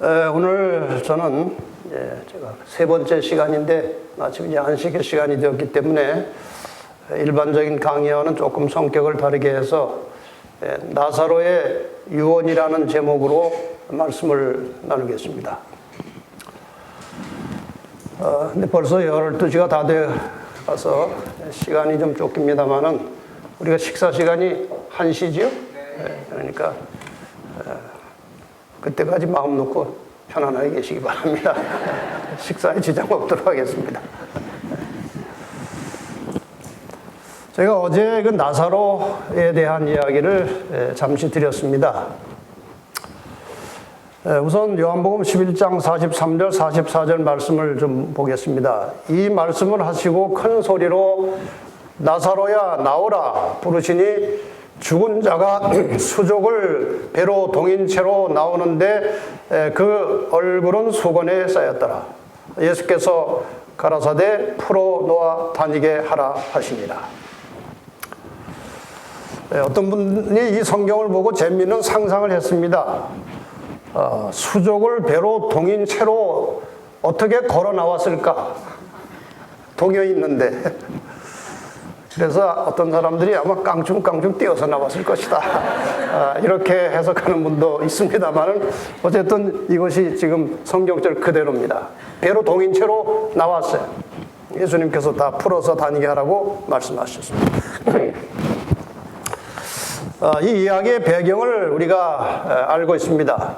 오늘 저는 제가 세 번째 시간인데 마침 이제 안식의 시간이 되었기 때문에 일반적인 강의와는 조금 성격을 다르게 해서 나사로의 유언이라는 제목으로 말씀을 나누겠습니다. 근데 벌써 12시가 다 되어서 시간이 좀 쫓깁니다만은 우리가 식사 시간이 1시지요? 그러니까 그때까지 마음 놓고 편안하게 계시기 바랍니다. 식사에 지장 없도록 하겠습니다. 제가 어제 그 나사로에 대한 이야기를 잠시 드렸습니다. 우선 요한복음 11장 43절, 44절 말씀을 좀 보겠습니다. 이 말씀을 하시고 큰 소리로 나사로야 나오라 부르시니 죽은 자가 수족을 배로 동인 채로 나오는데 그 얼굴은 수건에 쌓였더라. 예수께서 가라사대 풀어 놓아 다니게 하라 하시니라. 어떤 분이 이 성경을 보고 재미있는 상상을 했습니다. 수족을 배로 동인 채로 어떻게 걸어 나왔을까? 동여 있는데. 그래서 어떤 사람들이 아마 깡충깡충 뛰어서 나왔을 것이다. 이렇게 해석하는 분도 있습니다만은 어쨌든 이것이 지금 성경절 그대로입니다. 배로 동인 채로 나왔어요. 예수님께서 다 풀어서 다니게 하라고 말씀하셨습니다. 이 이야기의 배경을 우리가 알고 있습니다.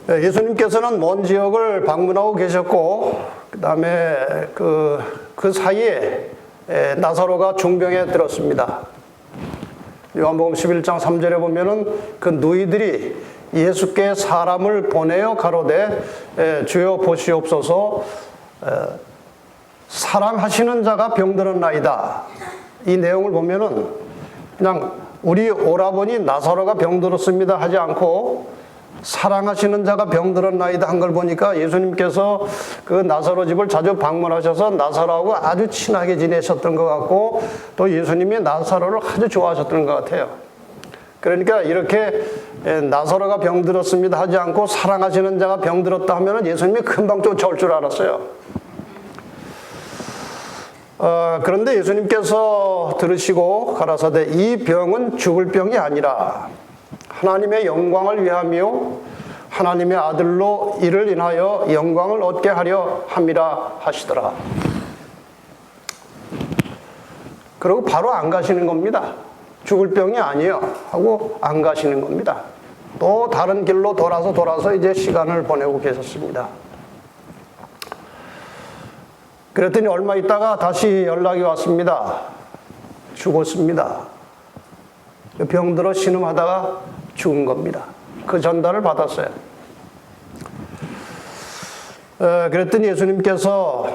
예수님께서는 먼 지역을 방문하고 계셨고 그 다음에 그 사이에 나사로가 중병에 들었습니다. 요한복음 11장 3절에 보면은 그 누이들이 예수께 사람을 보내어 가로되 주여 보시옵소서 사랑하시는 자가 병들었나이다. 이 내용을 보면은 그냥 우리 오라버니 나사로가 병들었습니다 하지 않고 사랑하시는 자가 병들었나이다 한 걸 보니까 예수님께서 그 나사로 집을 자주 방문하셔서 나사로하고 아주 친하게 지내셨던 것 같고 또 예수님이 나사로를 아주 좋아하셨던 것 같아요. 그러니까 이렇게 나사로가 병들었습니다 하지 않고 사랑하시는 자가 병들었다 하면 예수님이 금방 쫓아올 줄 알았어요. 그런데 예수님께서 들으시고 가라사대 이 병은 죽을 병이 아니라 하나님의 영광을 위하며 하나님의 아들로 이를 인하여 영광을 얻게 하려 함이라 하시더라. 그리고 바로 안 가시는 겁니다. 죽을 병이 아니에요 하고 안 가시는 겁니다. 또 다른 길로 돌아서 이제 시간을 보내고 계셨습니다. 그랬더니 얼마 있다가 다시 연락이 왔습니다. 죽었습니다. 병들어 신음하다가 죽은 겁니다. 그 전달을 받았어요. 그랬더니 예수님께서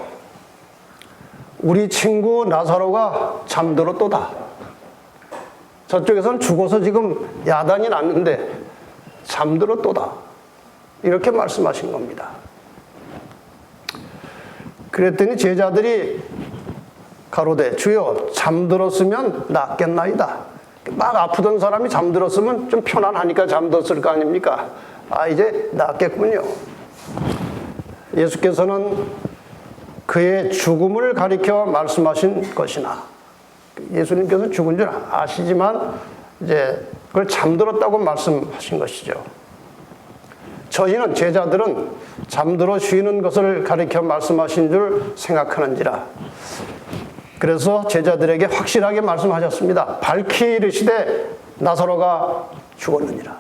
우리 친구 나사로가 잠들었도다. 저쪽에서는 죽어서 지금 야단이 났는데 잠들었도다. 이렇게 말씀하신 겁니다. 그랬더니 제자들이 가로되 주여 잠들었으면 낫겠나이다. 막 아프던 사람이 잠들었으면 좀 편안하니까 잠들었을 거 아닙니까? 이제 낫겠군요. 예수께서는 그의 죽음을 가리켜 말씀하신 것이나 예수님께서는 죽은 줄 아시지만 이제 그걸 잠들었다고 말씀하신 것이죠. 저희는 제자들은 잠들어 쉬는 것을 가리켜 말씀하신 줄 생각하는지라. 그래서 제자들에게 확실하게 말씀하셨습니다. 밝히 이르시되 나사로가 죽었느니라.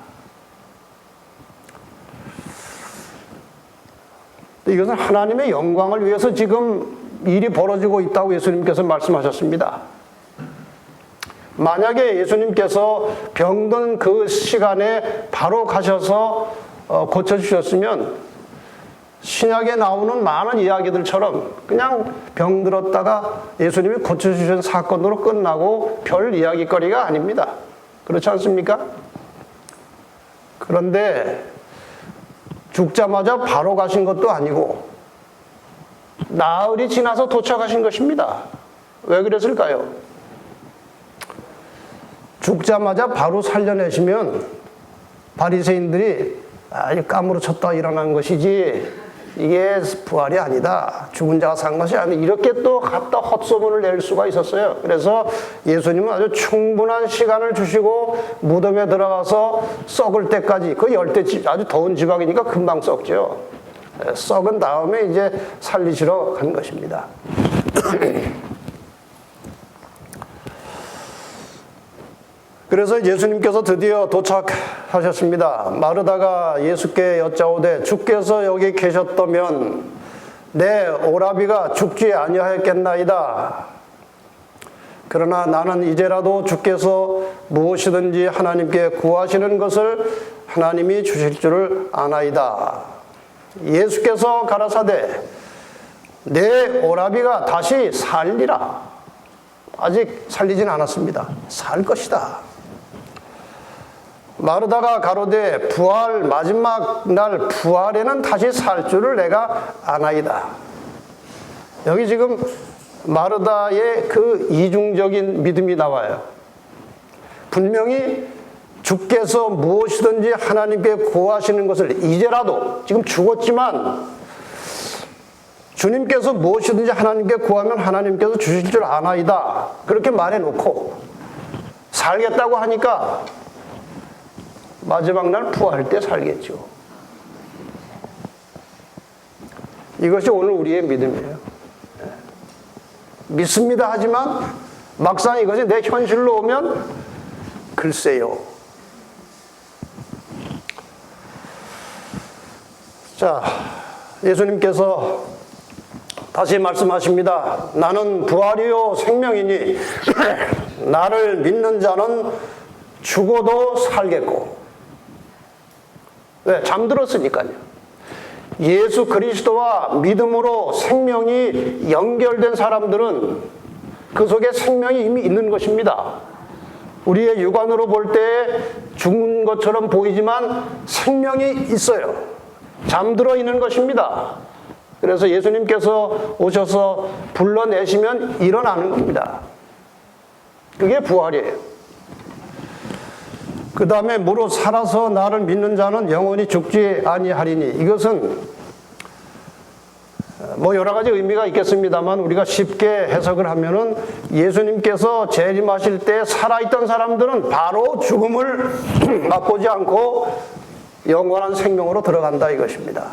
이것은 하나님의 영광을 위해서 지금 일이 벌어지고 있다고 예수님께서 말씀하셨습니다. 만약에 예수님께서 병든 그 시간에 바로 가셔서 고쳐주셨으면 신약에 나오는 많은 이야기들처럼 그냥 병들었다가 예수님이 고쳐주신 사건으로 끝나고 별 이야기거리가 아닙니다. 그렇지 않습니까? 그런데 죽자마자 바로 가신 것도 아니고 나흘이 지나서 도착하신 것입니다. 왜 그랬을까요? 죽자마자 바로 살려내시면 바리새인들이 아주 까무러쳤다 일어난 것이지 이게 부활이 아니다. 죽은 자가 산 것이 아니다. 이렇게 또 갖다 헛소문을 낼 수가 있었어요. 그래서 예수님은 아주 충분한 시간을 주시고 무덤에 들어가서 썩을 때까지, 그 열대 아주 더운 지방이니까 금방 썩죠. 썩은 다음에 이제 살리시러 간 것입니다. 그래서 예수님께서 드디어 도착하셨습니다. 마르다가 예수께 여짜오되 주께서 여기 계셨다면 내 오라비가 죽지 아니하였겠나이다. 그러나 나는 이제라도 주께서 무엇이든지 하나님께 구하시는 것을 하나님이 주실 줄을 아나이다. 예수께서 가라사대 내 오라비가 다시 살리라. 아직 살리진 않았습니다. 살 것이다. 마르다가 가로되 부활 마지막 날 부활에는 다시 살 줄을 내가 아나이다. 여기 지금 마르다의 그 이중적인 믿음이 나와요. 분명히 주께서 무엇이든지 하나님께 구하시는 것을 이제라도, 지금 죽었지만 주님께서 무엇이든지 하나님께 구하면 하나님께서 주실 줄 아나이다. 그렇게 말해놓고 살겠다고 하니까 마지막 날 부활할 때 살겠죠. 이것이 오늘 우리의 믿음이에요. 믿습니다 하지만 막상 이것이 내 현실로 오면 글쎄요. 자, 예수님께서 다시 말씀하십니다. 나는 부활이요 생명이니 나를 믿는 자는 죽어도 살겠고. 왜? 잠들었으니까요. 예수 그리스도와 믿음으로 생명이 연결된 사람들은 그 속에 생명이 이미 있는 것입니다. 우리의 육안으로 볼 때 죽은 것처럼 보이지만 생명이 있어요. 잠들어 있는 것입니다. 그래서 예수님께서 오셔서 불러내시면 일어나는 겁니다. 그게 부활이에요. 그 다음에 무릇 살아서 나를 믿는 자는 영원히 죽지 아니하리니, 이것은 뭐 여러 가지 의미가 있겠습니다만 우리가 쉽게 해석을 하면은 예수님께서 재림하실 때 살아있던 사람들은 바로 죽음을 맛보지 않고 영원한 생명으로 들어간다 이것입니다.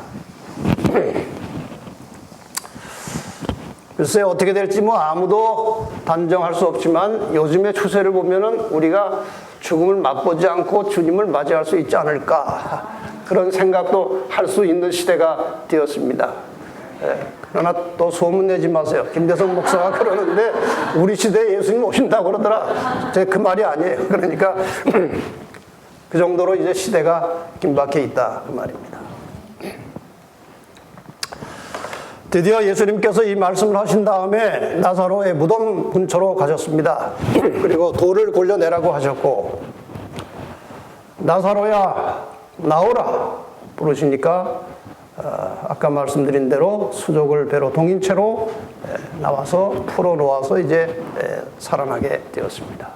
글쎄 어떻게 될지 뭐 아무도 단정할 수 없지만 요즘의 추세를 보면은 우리가 죽음을 맛보지 않고 주님을 맞이할 수 있지 않을까, 그런 생각도 할 수 있는 시대가 되었습니다. 그러나 또 소문내지 마세요. 김대성 목사가 그러는데 우리 시대에 예수님 오신다고 그러더라. 제 그 말이 아니에요. 그러니까 그 정도로 이제 시대가 긴박해 있다 그 말입니다. 드디어 예수님께서 이 말씀을 하신 다음에 나사로의 무덤 근처로 가셨습니다. 그리고 돌을 골려내라고 하셨고, 나사로야 나오라 부르시니까 아까 말씀드린 대로 수족을 배로 동인 채로 나와서 풀어놓아서 이제 살아나게 되었습니다.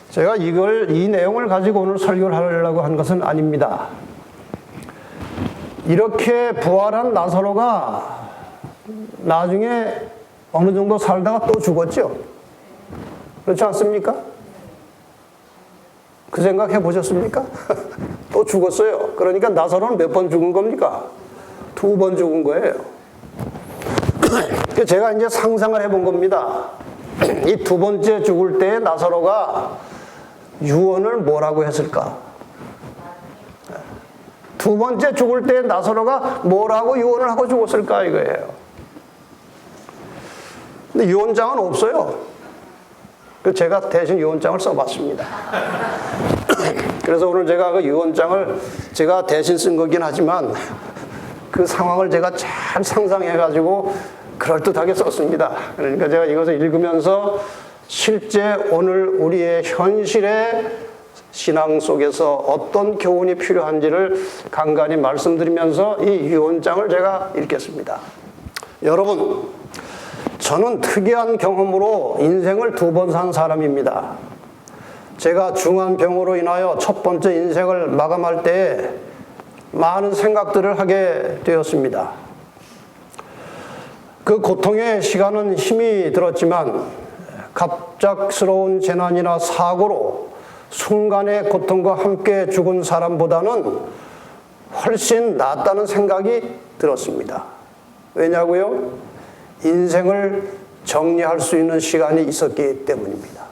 제가 이 내용을 가지고 오늘 설교를 하려고 한 것은 아닙니다. 이렇게 부활한 나사로가 나중에 어느 정도 살다가 또 죽었죠. 그렇지 않습니까? 그 생각 해보셨습니까? 또 죽었어요. 그러니까 나사로는 몇 번 죽은 겁니까? 2번 죽은 거예요. 제가 이제 상상을 해본 겁니다. 이 2번째 죽을 때 나사로가 유언을 뭐라고 했을까? 2번째 죽을 때 나사로가 뭐라고 유언을 하고 죽었을까 이거예요. 근데 유언장은 없어요. 그래서 제가 대신 유언장을 써봤습니다. 그래서 오늘 제가 그 유언장을 제가 대신 쓴 거긴 하지만 그 상황을 제가 잘 상상해가지고 그럴듯하게 썼습니다. 그러니까 제가 이것을 읽으면서 실제 오늘 우리의 현실의 신앙 속에서 어떤 교훈이 필요한지를 간간히 말씀드리면서 이 유언장을 제가 읽겠습니다. 여러분, 저는 특이한 경험으로 인생을 2번 산 사람입니다. 제가 중한 병으로 인하여 첫 번째 인생을 마감할 때에 많은 생각들을 하게 되었습니다. 그 고통의 시간은 힘이 들었지만 갑작스러운 재난이나 사고로 순간의 고통과 함께 죽은 사람보다는 훨씬 낫다는 생각이 들었습니다. 왜냐고요? 인생을 정리할 수 있는 시간이 있었기 때문입니다.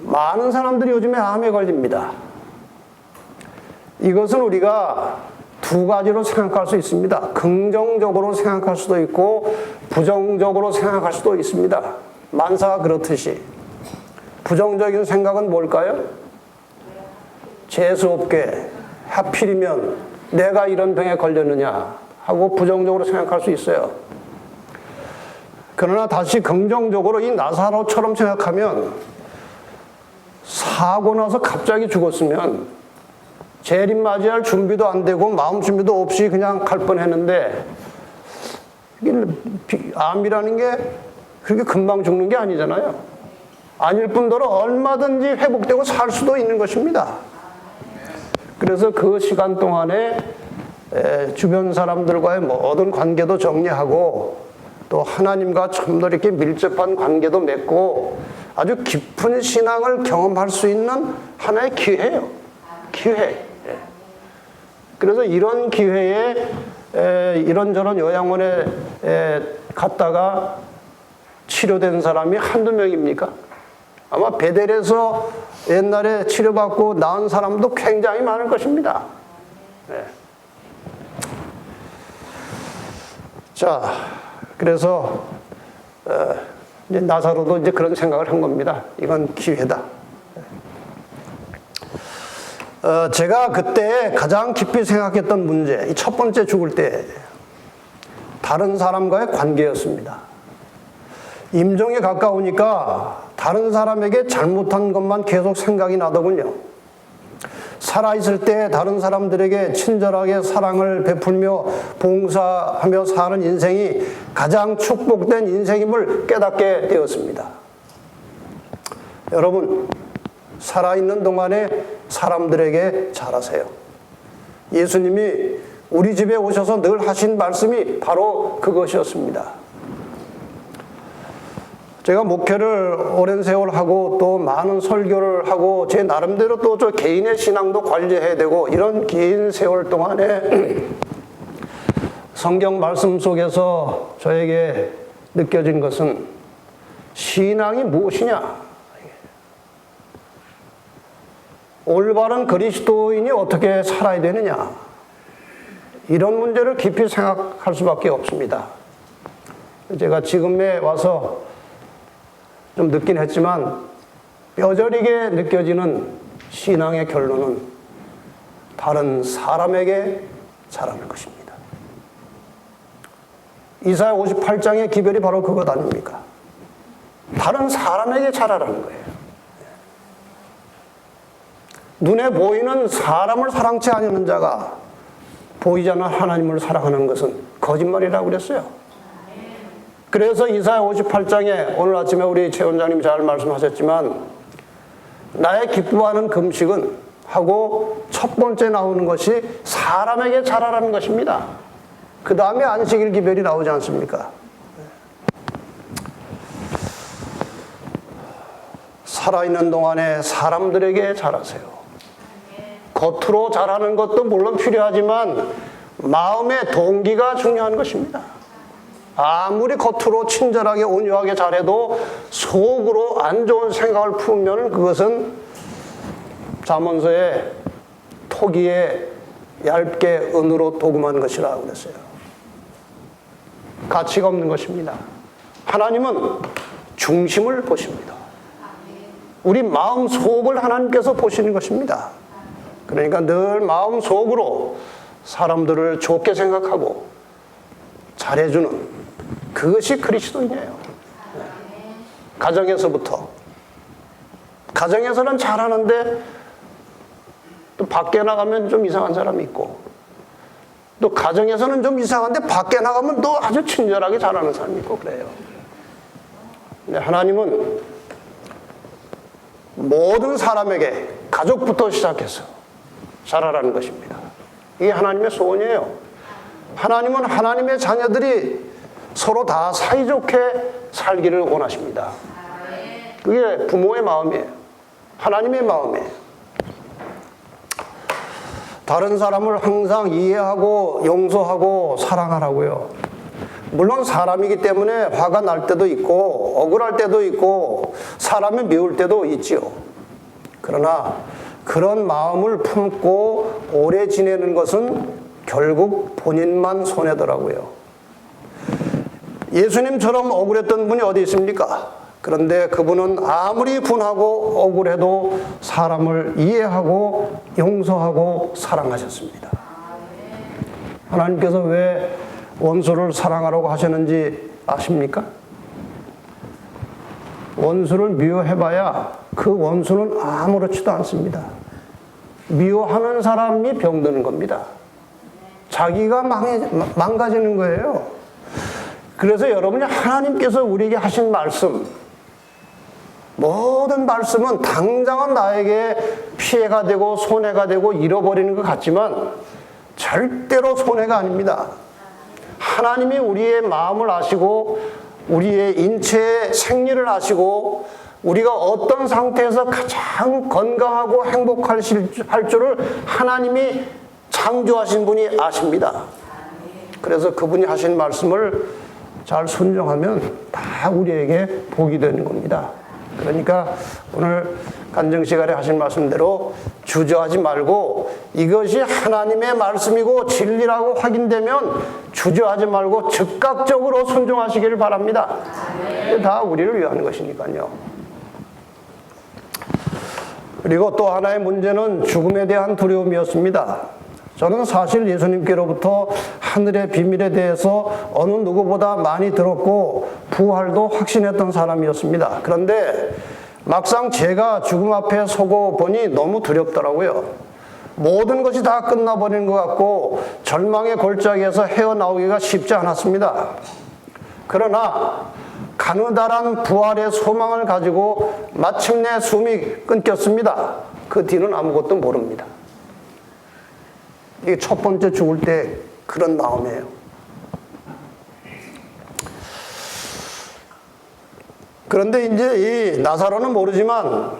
많은 사람들이 요즘에 암에 걸립니다. 이것은 우리가 두 가지로 생각할 수 있습니다. 긍정적으로 생각할 수도 있고 부정적으로 생각할 수도 있습니다. 만사가 그렇듯이. 부정적인 생각은 뭘까요? 재수없게 하필이면 내가 이런 병에 걸렸느냐 하고 부정적으로 생각할 수 있어요. 그러나 다시 긍정적으로 이 나사로처럼 생각하면 사고 나서 갑자기 죽었으면 재림맞이할 준비도 안 되고 마음 준비도 없이 그냥 갈 뻔했는데 암이라는 게 그렇게 금방 죽는 게 아니잖아요. 아닐 뿐더러 얼마든지 회복되고 살 수도 있는 것입니다. 그래서 그 시간 동안에 주변 사람들과의 모든 관계도 정리하고 또 하나님과 좀 더 이렇게 밀접한 관계도 맺고 아주 깊은 신앙을 경험할 수 있는 하나의 기회예요. 기회. 그래서 이런 기회에 이런저런 요양원에 갔다가 치료된 사람이 한두 명입니까? 아마 베델에서 옛날에 치료받고 나은 사람도 굉장히 많을 것입니다. 네. 자, 그래서 이제 나사로도 이제 그런 생각을 한 겁니다. 이건 기회다. 제가 그때 가장 깊이 생각했던 문제, 이 첫 번째 죽을 때 다른 사람과의 관계였습니다. 임종에 가까우니까 다른 사람에게 잘못한 것만 계속 생각이 나더군요. 살아있을 때 다른 사람들에게 친절하게 사랑을 베풀며 봉사하며 사는 인생이 가장 축복된 인생임을 깨닫게 되었습니다. 여러분, 살아있는 동안에 사람들에게 잘하세요. 예수님이 우리 집에 오셔서 늘 하신 말씀이 바로 그것이었습니다. 제가 목회를 오랜 세월 하고 또 많은 설교를 하고 제 나름대로 또 저 개인의 신앙도 관리해야 되고 이런 긴 세월 동안에 성경 말씀 속에서 저에게 느껴진 것은 신앙이 무엇이냐? 올바른 그리스도인이 어떻게 살아야 되느냐? 이런 문제를 깊이 생각할 수밖에 없습니다. 제가 지금에 와서 좀 늦긴 했지만 뼈저리게 느껴지는 신앙의 결론은 다른 사람에게 잘하는 것입니다. 이사야 58장의 기별이 바로 그것 아닙니까? 다른 사람에게 잘하라는 거예요. 눈에 보이는 사람을 사랑치 않는 자가 보이지 않는 하나님을 사랑하는 것은 거짓말이라고 그랬어요. 그래서 이사야 58장에 오늘 아침에 우리 최 원장님이 잘 말씀하셨지만 나의 기뻐하는 금식은 하고 첫 번째 나오는 것이 사람에게 잘하라는 것입니다. 그 다음에 안식일 기별이 나오지 않습니까? 살아있는 동안에 사람들에게 잘하세요. 겉으로 잘하는 것도 물론 필요하지만 마음의 동기가 중요한 것입니다. 아무리 겉으로 친절하게 온유하게 잘해도 속으로 안 좋은 생각을 품으면 그것은 잠언서에 토기에 얇게 은으로 도금한 것이라고 그랬어요. 가치가 없는 것입니다. 하나님은 중심을 보십니다. 우리 마음 속을 하나님께서 보시는 것입니다. 그러니까 늘 마음 속으로 사람들을 좋게 생각하고 잘해주는 그것이 그리스도인이에요. 가정에서부터. 가정에서는 잘하는데 또 밖에 나가면 좀 이상한 사람이 있고 또 가정에서는 좀 이상한데 밖에 나가면 또 아주 친절하게 잘하는 사람이 있고 그래요. 근데 하나님은 모든 사람에게 가족부터 시작해서 잘하라는 것입니다. 이게 하나님의 소원이에요. 하나님은 하나님의 자녀들이 서로 다 사이좋게 살기를 원하십니다. 그게 부모의 마음이에요. 하나님의 마음이에요. 다른 사람을 항상 이해하고 용서하고 사랑하라고요. 물론 사람이기 때문에 화가 날 때도 있고 억울할 때도 있고 사람을 미울 때도 있지요. 그러나 그런 마음을 품고 오래 지내는 것은 결국 본인만 손해더라고요. 예수님처럼 억울했던 분이 어디 있습니까? 그런데 그분은 아무리 분하고 억울해도 사람을 이해하고 용서하고 사랑하셨습니다. 하나님께서 왜 원수를 사랑하라고 하셨는지 아십니까? 원수를 미워해봐야 그 원수는 아무렇지도 않습니다. 미워하는 사람이 병드는 겁니다. 자기가 망가지는 거예요. 그래서 여러분이 하나님께서 우리에게 하신 말씀, 모든 말씀은 당장은 나에게 피해가 되고 손해가 되고 잃어버리는 것 같지만 절대로 손해가 아닙니다. 하나님이 우리의 마음을 아시고 우리의 인체의 생리를 아시고 우리가 어떤 상태에서 가장 건강하고 행복할 줄을 하나님이 창조하신 분이 아십니다. 그래서 그분이 하신 말씀을 잘 순종하면 다 우리에게 복이 되는 겁니다. 그러니까 오늘 간증 시간에 하신 말씀대로 주저하지 말고 이것이 하나님의 말씀이고 진리라고 확인되면 주저하지 말고 즉각적으로 순종하시기를 바랍니다. 다 우리를 위한 것이니까요. 그리고 또 하나의 문제는 죽음에 대한 두려움이었습니다. 저는 사실 예수님께로부터 하늘의 비밀에 대해서 어느 누구보다 많이 들었고 부활도 확신했던 사람이었습니다. 그런데 막상 제가 죽음 앞에 서고 보니 너무 두렵더라고요. 모든 것이 다 끝나버린 것 같고 절망의 골짜기에서 헤어나오기가 쉽지 않았습니다. 그러나 가느다란 부활의 소망을 가지고 마침내 숨이 끊겼습니다. 그 뒤는 아무것도 모릅니다. 이게 첫 번째 죽을 때 그런 마음이에요. 그런데 이제 이 나사로는 모르지만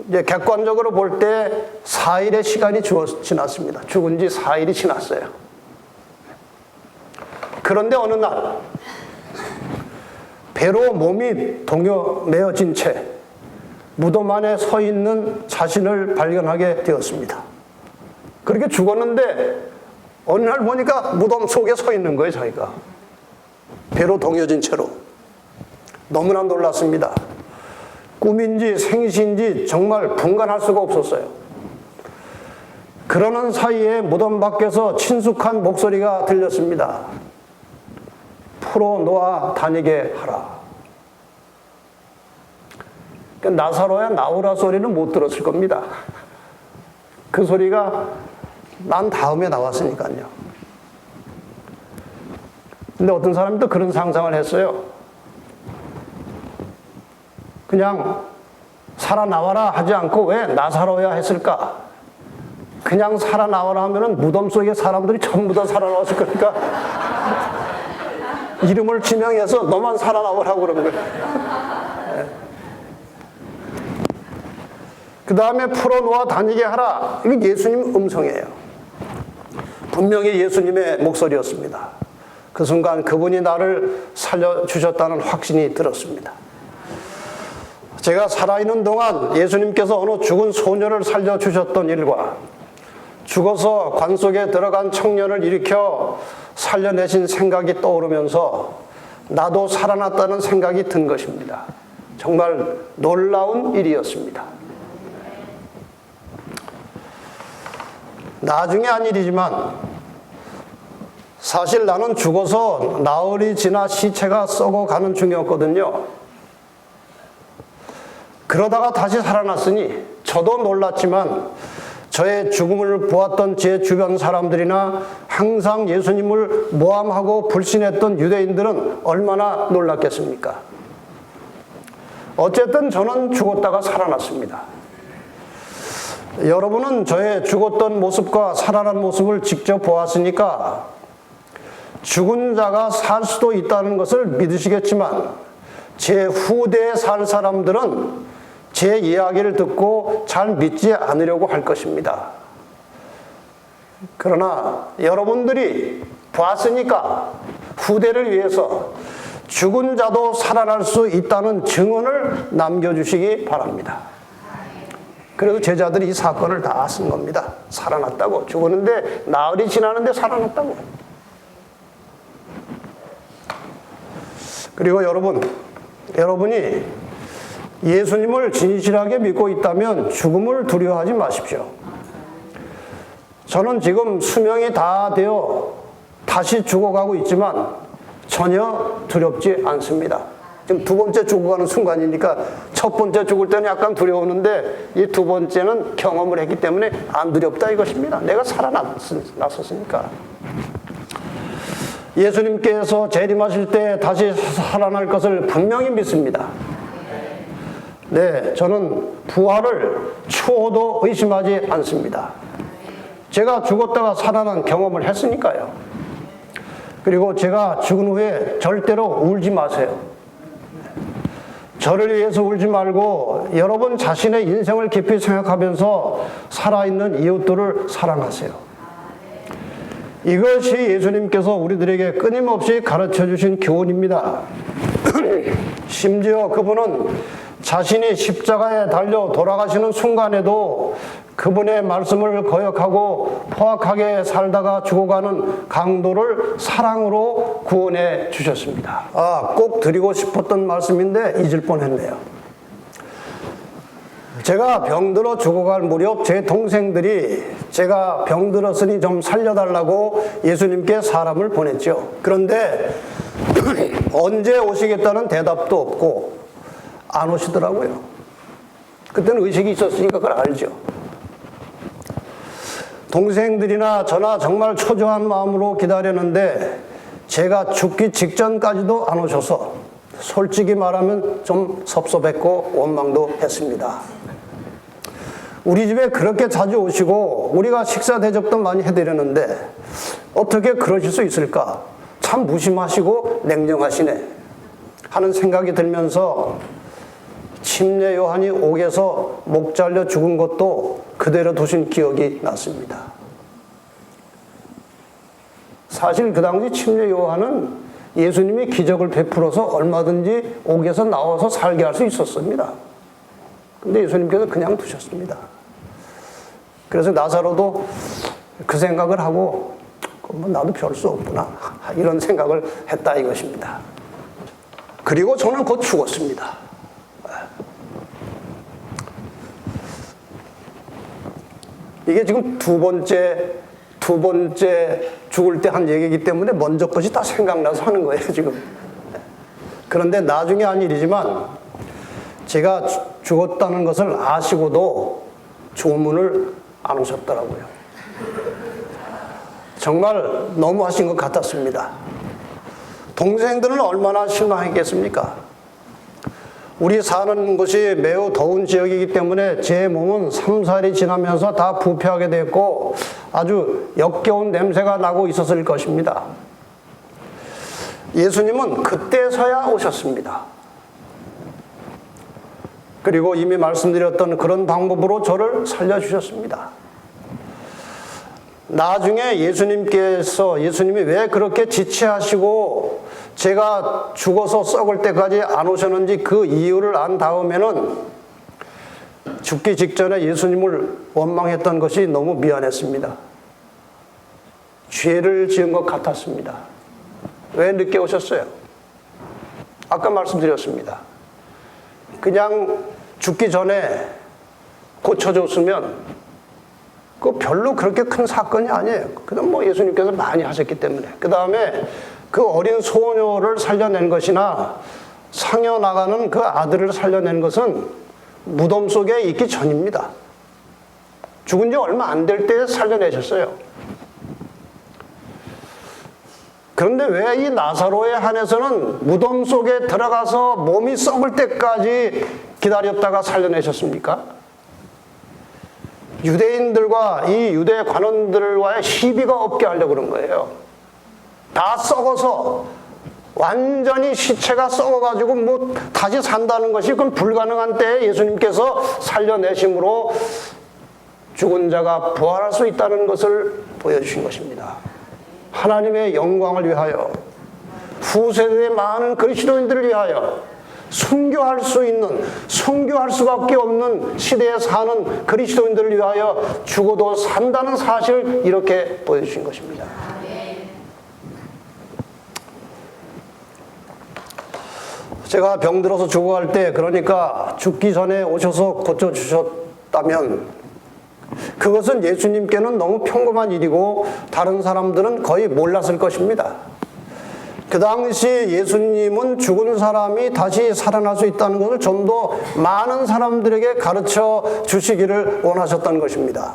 이제 객관적으로 볼 때 4일의 시간이 지났습니다. 죽은 지 4일이 지났어요. 그런데 어느 날 배로 몸이 동요매어진 채 무덤 안에 서 있는 자신을 발견하게 되었습니다. 그렇게 죽었는데 어느 날 보니까 무덤 속에 서 있는 거예요, 자기가. 배로 동여진 채로. 너무나 놀랐습니다. 꿈인지 생시인지 정말 분간할 수가 없었어요. 그러는 사이에 무덤 밖에서 친숙한 목소리가 들렸습니다. 풀어놓아 다니게 하라. 나사로야 나오라 소리는 못 들었을 겁니다. 그 소리가 난 다음에 나왔으니까요. 근데 어떤 사람이 또 그런 상상을 했어요. 그냥 살아나와라 하지 않고 왜 나사로야 했을까? 그냥 살아나와라 하면은 무덤 속에 사람들이 전부 다 살아나왔을 거니까 이름을 지명해서 너만 살아나오라고 그런 거예요. 그 다음에 풀어놓아 다니게 하라. 이게 예수님 음성이에요. 분명히 예수님의 목소리였습니다. 그 순간 그분이 나를 살려주셨다는 확신이 들었습니다. 제가 살아있는 동안 예수님께서 어느 죽은 소녀를 살려주셨던 일과 죽어서 관 속에 들어간 청년을 일으켜 살려내신 생각이 떠오르면서 나도 살아났다는 생각이 든 것입니다. 정말 놀라운 일이었습니다. 나중에 한 일이지만 사실 나는 죽어서 나흘이 지나 시체가 썩어가는 중이었거든요. 그러다가 다시 살아났으니 저도 놀랐지만 저의 죽음을 보았던 제 주변 사람들이나 항상 예수님을 모함하고 불신했던 유대인들은 얼마나 놀랐겠습니까? 어쨌든 저는 죽었다가 살아났습니다. 여러분은 저의 죽었던 모습과 살아난 모습을 직접 보았으니까 죽은 자가 살 수도 있다는 것을 믿으시겠지만 제 후대에 살 사람들은 제 이야기를 듣고 잘 믿지 않으려고 할 것입니다. 그러나 여러분들이 봤으니까 후대를 위해서 죽은 자도 살아날 수 있다는 증언을 남겨주시기 바랍니다. 그래서 제자들이 이 사건을 다 쓴 겁니다. 살아났다고. 죽었는데 나흘이 지나는데 살아났다고. 그리고 여러분이 예수님을 진실하게 믿고 있다면 죽음을 두려워하지 마십시오. 저는 지금 수명이 다 되어 다시 죽어가고 있지만 전혀 두렵지 않습니다. 지금 두 번째 죽어가는 순간이니까 첫 번째 죽을 때는 약간 두려웠는데 이 두 번째는 경험을 했기 때문에 안 두렵다 이것입니다. 내가 살아났었으니까. 예수님께서 재림하실 때 다시 살아날 것을 분명히 믿습니다. 네, 저는 부활을 추호도 의심하지 않습니다. 제가 죽었다가 살아난 경험을 했으니까요. 그리고 제가 죽은 후에 절대로 울지 마세요. 저를 위해서 울지 말고 여러분 자신의 인생을 깊이 생각하면서 살아있는 이웃들을 사랑하세요. 이것이 예수님께서 우리들에게 끊임없이 가르쳐 주신 교훈입니다. 심지어 그분은 자신이 십자가에 달려 돌아가시는 순간에도 그분의 말씀을 거역하고 포악하게 살다가 죽어가는 강도를 사랑으로 구원해 주셨습니다. 꼭 드리고 싶었던 말씀인데 잊을 뻔했네요. 제가 병들어 죽어갈 무렵 제 동생들이 제가 병들었으니 좀 살려달라고 예수님께 사람을 보냈죠. 그런데 언제 오시겠다는 대답도 없고 안 오시더라고요. 그때는 의식이 있었으니까 그걸 알죠. 동생들이나 저나 정말 초조한 마음으로 기다렸는데 제가 죽기 직전까지도 안 오셔서 솔직히 말하면 좀 섭섭했고 원망도 했습니다. 우리 집에 그렇게 자주 오시고 우리가 식사 대접도 많이 해드렸는데 어떻게 그러실 수 있을까? 참 무심하시고 냉정하시네 하는 생각이 들면서 침례 요한이 옥에서 목 잘려 죽은 것도 그대로 두신 기억이 났습니다. 사실 그 당시 침례 요한은 예수님이 기적을 베풀어서 얼마든지 옥에서 나와서 살게 할 수 있었습니다. 근데 예수님께서 그냥 두셨습니다. 그래서 나사로도 그 생각을 하고 뭐 나도 별 수 없구나 이런 생각을 했다 이것입니다. 그리고 저는 곧 죽었습니다. 이게 지금 두 번째 죽을 때 한 얘기이기 때문에 먼저 것이 다 생각나서 하는 거예요, 지금. 그런데 나중에 한 일이지만 제가 죽었다는 것을 아시고도 조문을 안 오셨더라고요. 정말 너무하신 것 같았습니다. 동생들은 얼마나 실망했겠습니까? 우리 사는 곳이 매우 더운 지역이기 때문에 제 몸은 3, 4일이 지나면서 다 부패하게 됐고 아주 역겨운 냄새가 나고 있었을 것입니다. 예수님은 그때서야 오셨습니다. 그리고 이미 말씀드렸던 그런 방법으로 저를 살려주셨습니다. 나중에 예수님이 왜 그렇게 지체하시고 제가 죽어서 썩을 때까지 안 오셨는지 그 이유를 안 다음에는 죽기 직전에 예수님을 원망했던 것이 너무 미안했습니다. 죄를 지은 것 같았습니다. 왜 늦게 오셨어요? 아까 말씀드렸습니다. 그냥 죽기 전에 고쳐줬으면 그 별로 그렇게 큰 사건이 아니에요. 그다음 뭐 예수님께서 많이 하셨기 때문에. 그 다음에 그 어린 소녀를 살려낸 것이나 상여 나가는 그 아들을 살려낸 것은 무덤 속에 있기 전입니다. 죽은 지 얼마 안 될 때 살려내셨어요. 그런데 왜 이 나사로에 한해서는 무덤 속에 들어가서 몸이 썩을 때까지 기다렸다가 살려내셨습니까? 유대인들과 이 유대 관원들과의 시비가 없게 하려고 그런 거예요. 다 썩어서 완전히 시체가 썩어가지고 뭐 다시 산다는 것이 그건 불가능한 때에 예수님께서 살려내심으로 죽은 자가 부활할 수 있다는 것을 보여주신 것입니다. 하나님의 영광을 위하여, 후세대의 많은 그리스도인들을 위하여, 순교할 수 있는, 순교할 수밖에 없는 시대에 사는 그리스도인들을 위하여 죽어도 산다는 사실을 이렇게 보여주신 것입니다. 제가 병들어서 죽어갈 때, 그러니까 죽기 전에 오셔서 고쳐주셨다면 그것은 예수님께는 너무 평범한 일이고 다른 사람들은 거의 몰랐을 것입니다. 그 당시 예수님은 죽은 사람이 다시 살아날 수 있다는 것을 좀 더 많은 사람들에게 가르쳐 주시기를 원하셨던 것입니다.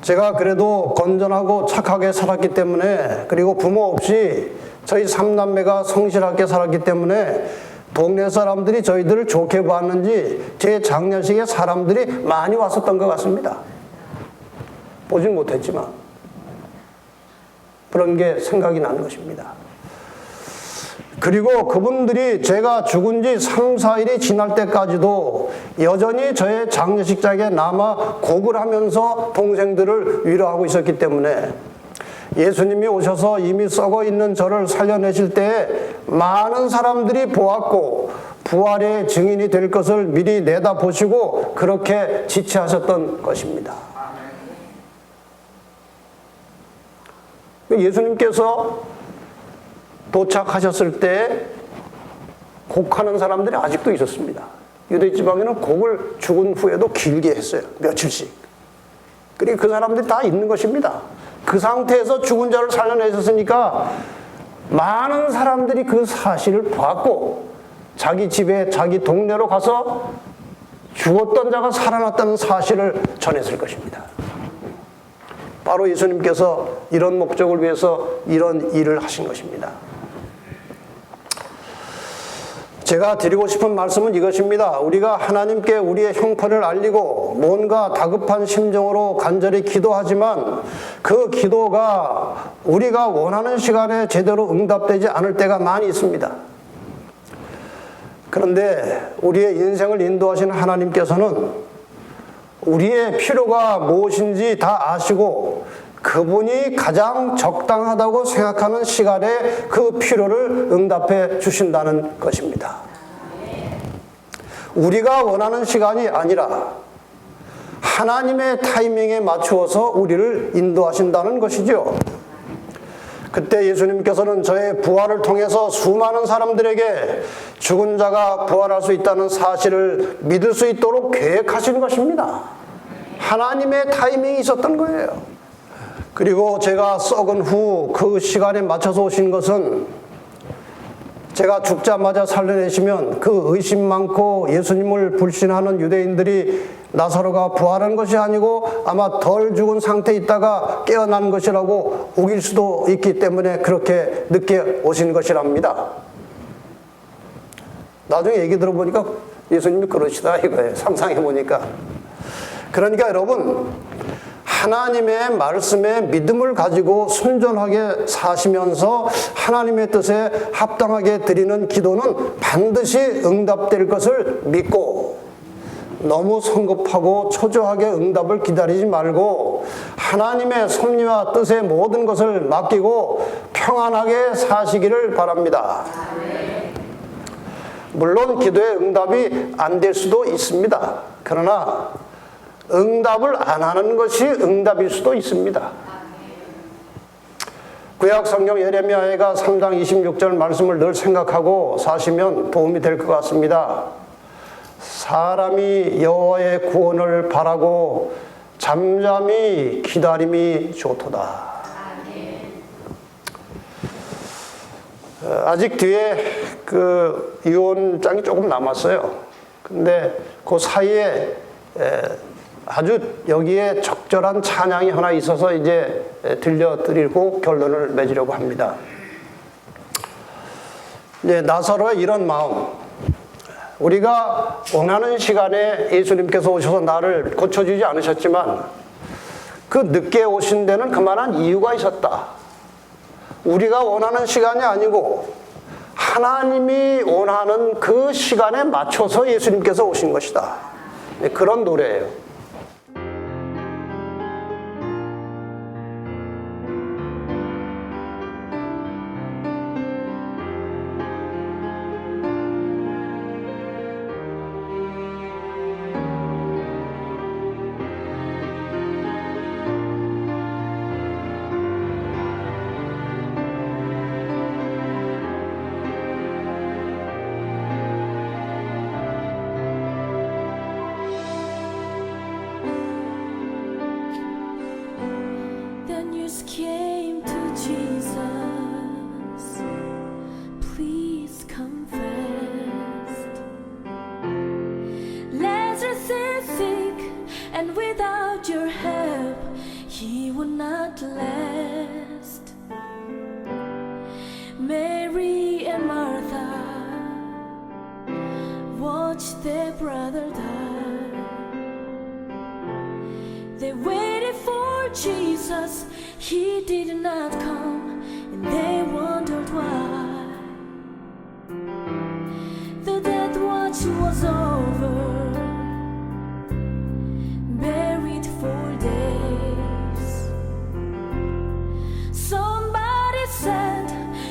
제가 그래도 건전하고 착하게 살았기 때문에, 그리고 부모 없이 저희 삼남매가 성실하게 살았기 때문에 동네 사람들이 저희들을 좋게 봤는지 제 장례식에 사람들이 많이 왔었던 것 같습니다. 보진 못했지만 그런 게 생각이 나는 것입니다. 그리고 그분들이 제가 죽은 지 3, 4일이 지날 때까지도 여전히 저의 장례식장에 남아 곡을 하면서 동생들을 위로하고 있었기 때문에 예수님이 오셔서 이미 썩어 있는 저를 살려내실 때에 많은 사람들이 보았고 부활의 증인이 될 것을 미리 내다보시고 그렇게 지체하셨던 것입니다. 예수님께서 도착하셨을 때 곡하는 사람들이 아직도 있었습니다. 유대 지방에는 곡을 죽은 후에도 길게 했어요. 며칠씩. 그리고 그 사람들이 다 있는 것입니다. 그 상태에서 죽은 자를 살려내셨으니까 많은 사람들이 그 사실을 봤고 자기 집에 자기 동네로 가서 죽었던 자가 살아났다는 사실을 전했을 것입니다. 바로 예수님께서 이런 목적을 위해서 이런 일을 하신 것입니다. 제가 드리고 싶은 말씀은 이것입니다. 우리가 하나님께 우리의 형편을 알리고 뭔가 다급한 심정으로 간절히 기도하지만 그 기도가 우리가 원하는 시간에 제대로 응답되지 않을 때가 많이 있습니다. 그런데 우리의 인생을 인도하시는 하나님께서는 우리의 필요가 무엇인지 다 아시고 그분이 가장 적당하다고 생각하는 시간에 그 필요를 응답해 주신다는 것입니다. 우리가 원하는 시간이 아니라 하나님의 타이밍에 맞추어서 우리를 인도하신다는 것이죠. 그때 예수님께서는 저의 부활을 통해서 수많은 사람들에게 죽은 자가 부활할 수 있다는 사실을 믿을 수 있도록 계획하신 것입니다. 하나님의 타이밍이 있었던 거예요. 그리고 제가 썩은 후 그 시간에 맞춰서 오신 것은 제가 죽자마자 살려내시면 그 의심 많고 예수님을 불신하는 유대인들이 나사로가 부활한 것이 아니고 아마 덜 죽은 상태에 있다가 깨어난 것이라고 우길 수도 있기 때문에 그렇게 늦게 오신 것이랍니다. 나중에 얘기 들어보니까 예수님이 그러시다 이거예요. 상상해보니까. 그러니까 여러분, 하나님의 말씀에 믿음을 가지고 순전하게 사시면서 하나님의 뜻에 합당하게 드리는 기도는 반드시 응답될 것을 믿고 너무 성급하고 초조하게 응답을 기다리지 말고 하나님의 섭리와 뜻의 모든 것을 맡기고 평안하게 사시기를 바랍니다. 물론 기도의 응답이 안 될 수도 있습니다. 그러나 응답을 안 하는 것이 응답일 수도 있습니다. 구약 성경 예레미야가 3장 26절 말씀을 늘 생각하고 사시면 도움이 될 것 같습니다. 사람이 여호와의 구원을 바라고 잠잠히 기다림이 좋도다. 아직 뒤에 그 유언장이 조금 남았어요. 근데 그 사이에 아주 여기에 적절한 찬양이 하나 있어서 이제 들려드리고 결론을 맺으려고 합니다. 나사로의 이런 마음, 우리가 원하는 시간에 예수님께서 오셔서 나를 고쳐주지 않으셨지만 그 늦게 오신 데는 그만한 이유가 있었다. 우리가 원하는 시간이 아니고 하나님이 원하는 그 시간에 맞춰서 예수님께서 오신 것이다. 그런 노래예요. Came to Jesus, please confess. Lazarus is sick, and without your help, he would not last. Mary and Martha watched their brother die. They waited for Jesus, he did not come, and they wondered why. The death watch was over, buried for days. Somebody said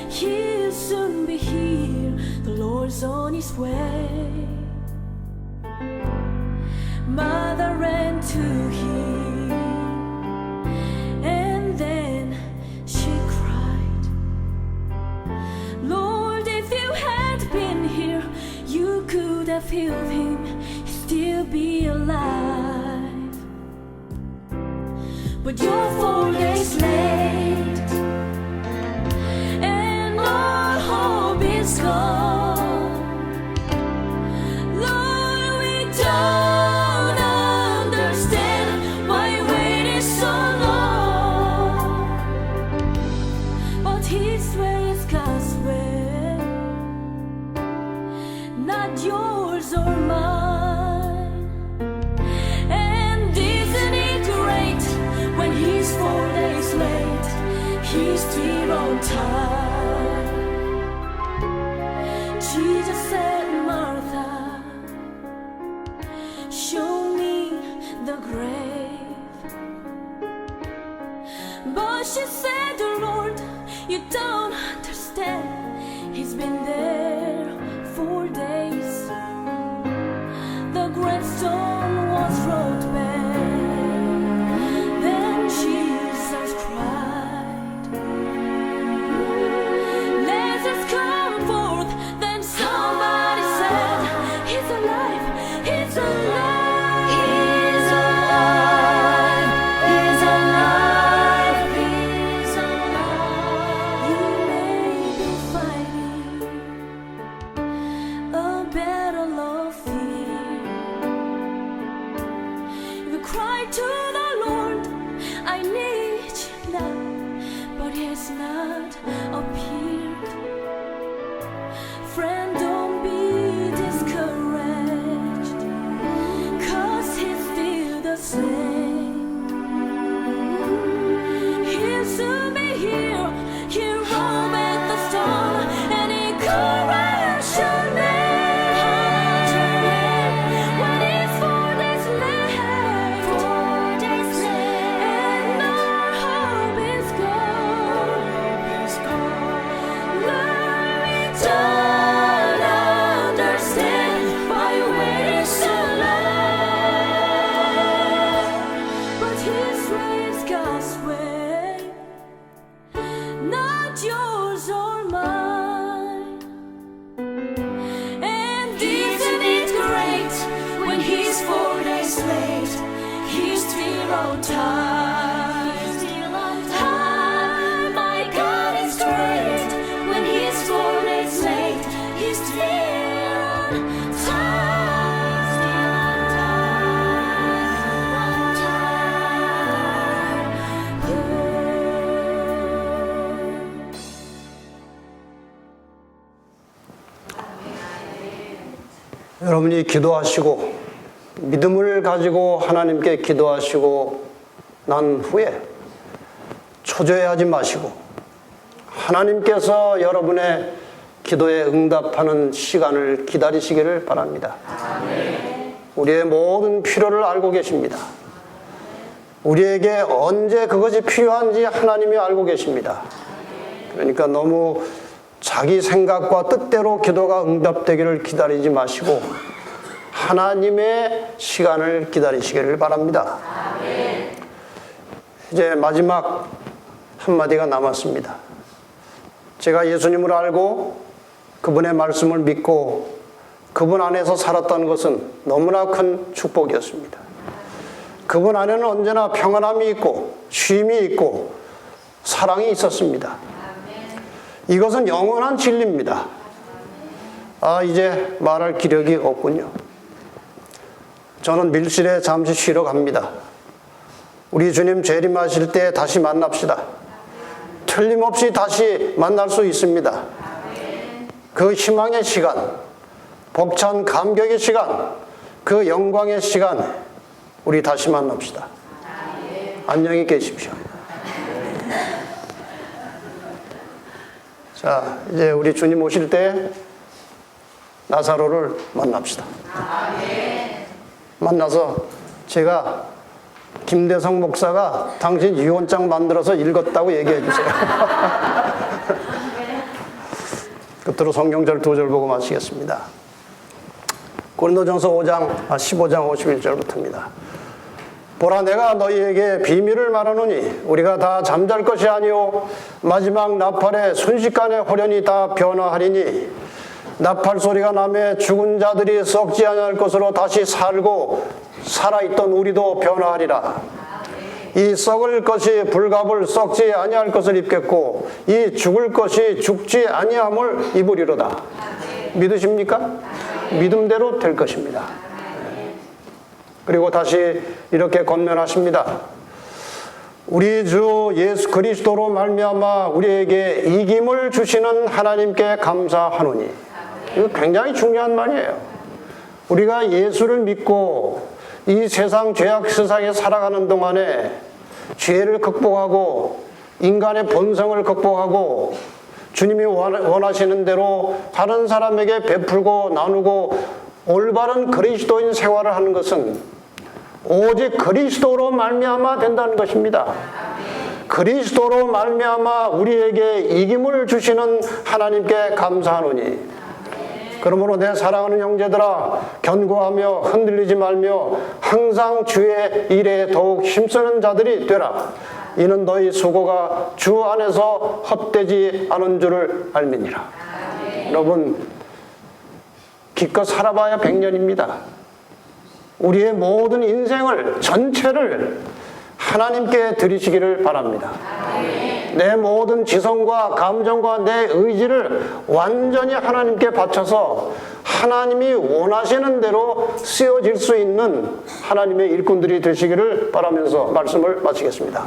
he'll soon be here, the Lord's on his way. Mother ran to him, and then she cried, Lord, if you had been here, you could have healed him, he'd still be alive. But you're 4 days late, and all hope is gone. Lord, we don't understand why you waited so long. But his way is God's way, not yours or mine. And isn't it great when he's 4 days late, he's still on time. Jesus said, Martha, show me the grave. But she said, Lord, you don't understand, he's been there 4 days. The gravestone was rolled back, then Jesus cried, Lazarus, come forth. Then somebody said, he's alive, he's alive, he's alive, he's alive, he's alive. You may be fighting a battle of fear. You cry to the Lord, I need you now, but he has not appeared. Friend, don't be discouraged, 'cause he's still the same. He'll soon be here, he'll roam at the storm, and he'll crush your name. When it's 4 days late, 4 days late, and our hope is gone. Lord, we don't understand why you waited so long. But his way is God's way, not yours or mine. And isn't it great when he's 4 days late, he's still on time. My God is great when he's 4 days late, he's still on time. 여러분이 기도하시고 믿음을 가지고 하나님께 기도하시고 난 후에 초조해하지 마시고 하나님께서 여러분의 기도에 응답하는 시간을 기다리시기를 바랍니다. 우리의 모든 필요를 알고 계십니다. 우리에게 언제 그것이 필요한지 하나님이 알고 계십니다. 그러니까 너무 자기 생각과 뜻대로 기도가 응답되기를 기다리지 마시고 하나님의 시간을 기다리시기를 바랍니다. 이제 마지막 한마디가 남았습니다. 제가 예수님을 알고 그분의 말씀을 믿고 그분 안에서 살았다는 것은 너무나 큰 축복이었습니다. 그분 안에는 언제나 평안함이 있고 쉼이 있고 사랑이 있었습니다. 이것은 영원한 진리입니다. 이제 말할 기력이 없군요. 저는 밀실에 잠시 쉬러 갑니다. 우리 주님 재림하실 때 다시 만납시다. 틀림없이 다시 만날 수 있습니다. 그 희망의 시간, 벅찬 감격의 시간, 그 영광의 시간, 우리 다시 만납시다. 안녕히 계십시오. 자, 이제 우리 주님 오실 때 나사로를 만납시다. 만나서 제가 김대성 목사가 당신 유언장 만들어서 읽었다고 얘기해 주세요. 끝으로 성경절 2절 보고 마치겠습니다. 고린도전서 5장 15장 51절부터입니다. 보라, 내가 너희에게 비밀을 말하노니 우리가 다 잠잘 것이 아니요 마지막 나팔에 순식간에 호련히 다 변화하리니 나팔 소리가 나매 죽은 자들이 썩지 아니할 것으로 다시 살고 살아있던 우리도 변화하리라. 이 썩을 것이 불갑을 썩지 아니할 것을 입겠고 이 죽을 것이 죽지 아니함을 입으리로다. 믿으십니까? 믿음대로 될 것입니다. 그리고 다시 이렇게 권면하십니다. 우리 주 예수 그리스도로 말미암아 우리에게 이김을 주시는 하나님께 감사하노니. 이거 굉장히 중요한 말이에요. 우리가 예수를 믿고 이 세상 죄악 세상에 살아가는 동안에 죄를 극복하고 인간의 본성을 극복하고 주님이 원하시는 대로 다른 사람에게 베풀고 나누고 올바른 그리스도인 생활을 하는 것은 오직 그리스도로 말미암아 된다는 것입니다. 그리스도로 말미암아 우리에게 이김을 주시는 하나님께 감사하노니. 그러므로 내 사랑하는 형제들아, 견고하며 흔들리지 말며 항상 주의 일에 더욱 힘쓰는 자들이 되라. 이는 너희 수고가 주 안에서 헛되지 않은 줄을 알미니라. 여러분, 기껏 살아봐야 100년입니다. 우리의 모든 인생을 전체를 하나님께 드리시기를 바랍니다. 내 모든 지성과 감정과 내 의지를 완전히 하나님께 바쳐서 하나님이 원하시는 대로 쓰여질 수 있는 하나님의 일꾼들이 되시기를 바라면서 말씀을 마치겠습니다.